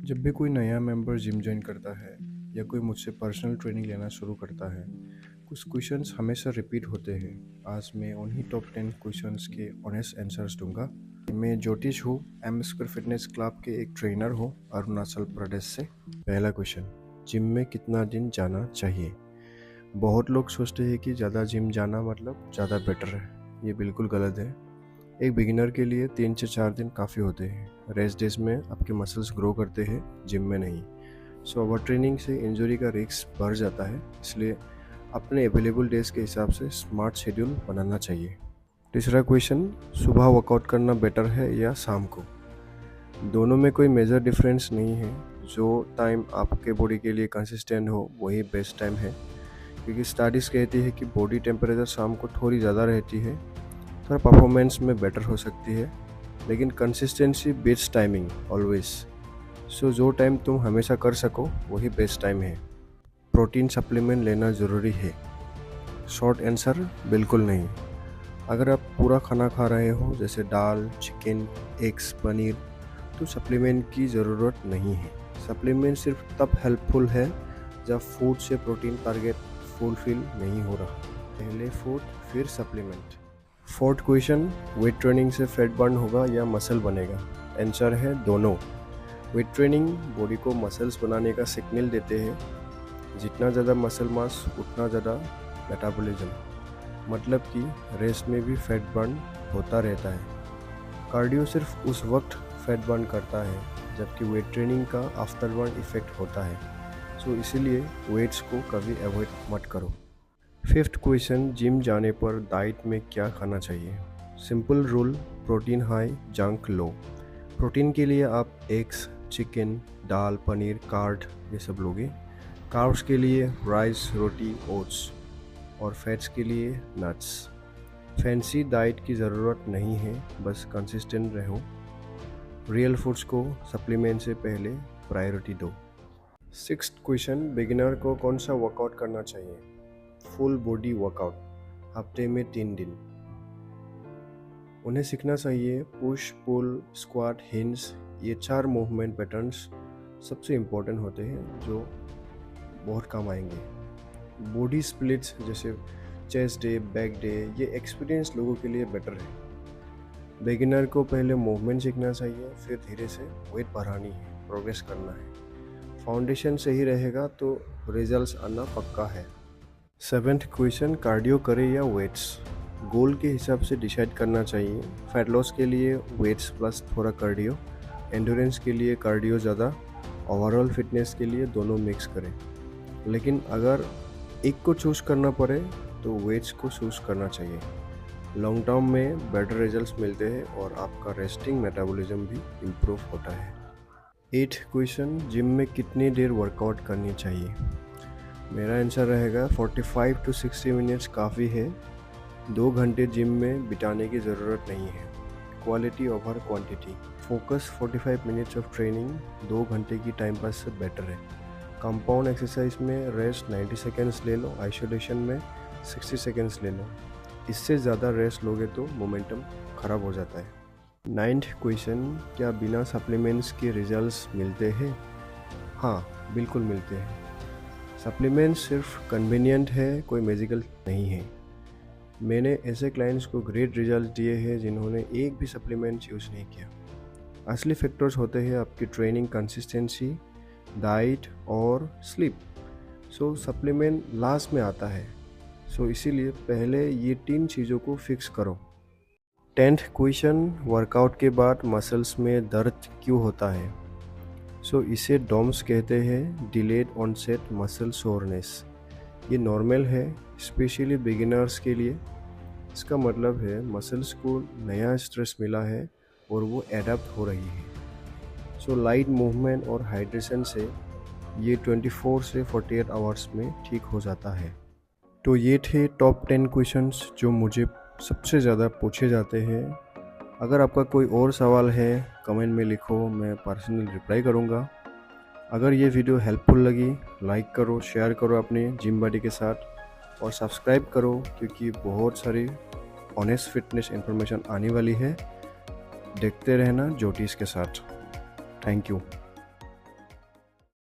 जब भी कोई नया मेंबर जिम ज्वाइन करता है या कोई मुझसे पर्सनल ट्रेनिंग लेना शुरू करता है, कुछ क्वेश्चंस हमेशा रिपीट होते हैं। आज मैं उन्हीं टॉप 10 क्वेश्चंस के ऑनेस्ट आंसर्स दूंगा। मैं ज्योतिष हूँ, एमस्क्वायर फिटनेस क्लब के एक ट्रेनर हूँ अरुणाचल प्रदेश से। पहला क्वेश्चन, जिम में कितना दिन जाना चाहिए? बहुत लोग सोचते हैं कि ज़्यादा जिम जाना मतलब ज़्यादा बेटर है। ये बिल्कुल गलत है। एक बिगिनर के लिए 3 से 4 दिन काफ़ी होते हैं। रेस्ट डेज में आपके मसल्स ग्रो करते हैं, जिम में नहीं। सो ओवर ट्रेनिंग से इंजरी का रिस्क बढ़ जाता है, इसलिए अपने अवेलेबल डेज के हिसाब से स्मार्ट शेड्यूल बनाना चाहिए। तीसरा क्वेश्चन, सुबह वर्कआउट करना बेटर है या शाम को? दोनों में कोई मेजर डिफरेंस नहीं है। जो टाइम आपके बॉडी के लिए कंसिस्टेंट हो वही बेस्ट टाइम है, क्योंकि स्टडीज़ कहती है कि बॉडी टेम्परेचर शाम को थोड़ी ज़्यादा रहती है, थोड़ा परफॉर्मेंस में बेटर हो सकती है, लेकिन कंसिस्टेंसी बीट्स टाइमिंग ऑलवेज। सो जो टाइम तुम हमेशा कर सको वही बेस्ट टाइम है। प्रोटीन सप्लीमेंट लेना ज़रूरी है? शॉर्ट आंसर, बिल्कुल नहीं। अगर आप पूरा खाना खा रहे हो जैसे दाल, चिकन, एग्स, पनीर, तो सप्लीमेंट की ज़रूरत नहीं है। सप्लीमेंट सिर्फ तब हेल्पफुल है जब फूड से प्रोटीन टारगेट फुलफिल नहीं हो रहा। पहले फूड फिर supplement. Fourth question, weight training से फैट बर्न होगा या मसल बनेगा? आंसर है दोनों। वेट ट्रेनिंग बॉडी को मसल्स बनाने का सिग्नल देते हैं। जितना ज़्यादा मसल मास उतना ज़्यादा मेटाबॉलिज्म, मतलब कि रेस्ट में भी फैट बर्न होता रहता है। कार्डियो सिर्फ उस वक्त फैट बर्न करता है जबकि वेट ट्रेनिंग का आफ्टर बर्न इफेक्ट होता है। सो इसीलिए वेट्स को कभी अवॉइड मत करो। फिफ्थ क्वेश्चन, जिम जाने पर डाइट में क्या खाना चाहिए? Simple rule, protein high, junk low. Protein के लिए आप एग्स, चिकन, दाल, पनीर, कार्ड ये सब लोगे। कार्ब्स के लिए राइस, रोटी, ओट्स, और फैट्स के लिए नट्स। फैंसी डाइट की ज़रूरत नहीं है, बस कंसिस्टेंट रहो। रियल फूड्स को सप्लीमेंट से पहले प्रायोरिटी दो। सिक्स्थ क्वेश्चन, बिगिनर को कौन सा वर्कआउट करना चाहिए? फुल बॉडी वर्कआउट, हफ्ते में 3 दिन। उन्हें सीखना चाहिए पुश, पुल, स्क्वाट, हिंज। ये 4 मूवमेंट पैटर्न्स सबसे इम्पोर्टेंट होते हैं जो बहुत काम आएंगे। बॉडी स्प्लिट्स जैसे चेस्ट डे, बैक डे, ये एक्सपीरियंस लोगों के लिए बेटर है। बिगिनर को पहले मूवमेंट सीखना चाहिए, फिर धीरे से वेट बढ़ानी है, प्रोग्रेस करना है। फाउंडेशन सही रहेगा तो रिजल्ट्स आना पक्का है। सेवेंथ क्वेश्चन, कार्डियो करें या वेट्स? गोल के हिसाब से डिसाइड करना चाहिए। फैट लॉस के लिए वेट्स प्लस थोड़ा कार्डियो, एंड्योरेंस के लिए कार्डियो ज़्यादा, ओवरऑल फिटनेस के लिए दोनों मिक्स करें। लेकिन अगर एक को चूज़ करना पड़े तो वेट्स को चूज़ करना चाहिए। लॉन्ग टर्म में बेटर रिजल्ट्स मिलते हैं और आपका रेस्टिंग मेटाबॉलिज्म भी इम्प्रूव होता है। 8th क्वेश्चन, जिम में कितनी देर वर्कआउट करनी चाहिए? मेरा आंसर रहेगा 45 to 60 मिनट्स काफ़ी है। 2 घंटे जिम में बिताने की ज़रूरत नहीं है। Quality over quantity. Focus 45 minutes of training 2 घंटे की टाइम पास से बेटर है। कंपाउंड एक्सरसाइज में रेस्ट 90 सेकेंड्स ले लो, आइसोलेशन में 60 सेकेंड्स ले लो। इससे ज़्यादा रेस्ट लोगे तो मोमेंटम ख़राब हो जाता है। 9th क्वेश्चन, क्या बिना सप्लीमेंट्स के रिजल्ट्स मिलते हैं? हाँ, बिल्कुल मिलते हैं। सप्लीमेंट सिर्फ कन्वीनियंट है, कोई मैजिकल नहीं है। मैंने ऐसे क्लाइंट्स को ग्रेट रिजल्ट दिए हैं जिन्होंने एक भी सप्लीमेंट यूज़ नहीं किया। असली फैक्टर्स होते हैं आपकी ट्रेनिंग कंसिस्टेंसी, डाइट और स्लीप। सो सप्लीमेंट लास्ट में आता है। सो इसीलिए पहले ये 3 चीज़ों को फिक्स करो। 10th क्वेश्चन, वर्कआउट के बाद मसल्स में दर्द क्यों होता है? इसे डॉम्स कहते हैं, डिलेड ऑनसेट मसल सोरनेस। ये नॉर्मल है, स्पेशली बिगिनर्स के लिए। इसका मतलब है मसल्स को नया स्ट्रेस मिला है और वो एडाप्ट हो रही है। लाइट मूवमेंट और हाइड्रेशन से ये 24 से 48 आवर्स में ठीक हो जाता है। तो ये थे टॉप 10 क्वेश्चंस जो मुझे सबसे ज़्यादा पूछे जाते हैं। अगर आपका कोई और सवाल है कमेंट में लिखो, मैं पर्सनल रिप्लाई करूँगा। अगर ये वीडियो हेल्पफुल लगी, लाइक करो, शेयर करो अपने जिम बडी के साथ और सब्सक्राइब करो, क्योंकि बहुत सारी ऑनेस्ट फिटनेस इन्फॉर्मेशन आने वाली है। देखते रहना ज्योतिष के साथ। Thank you.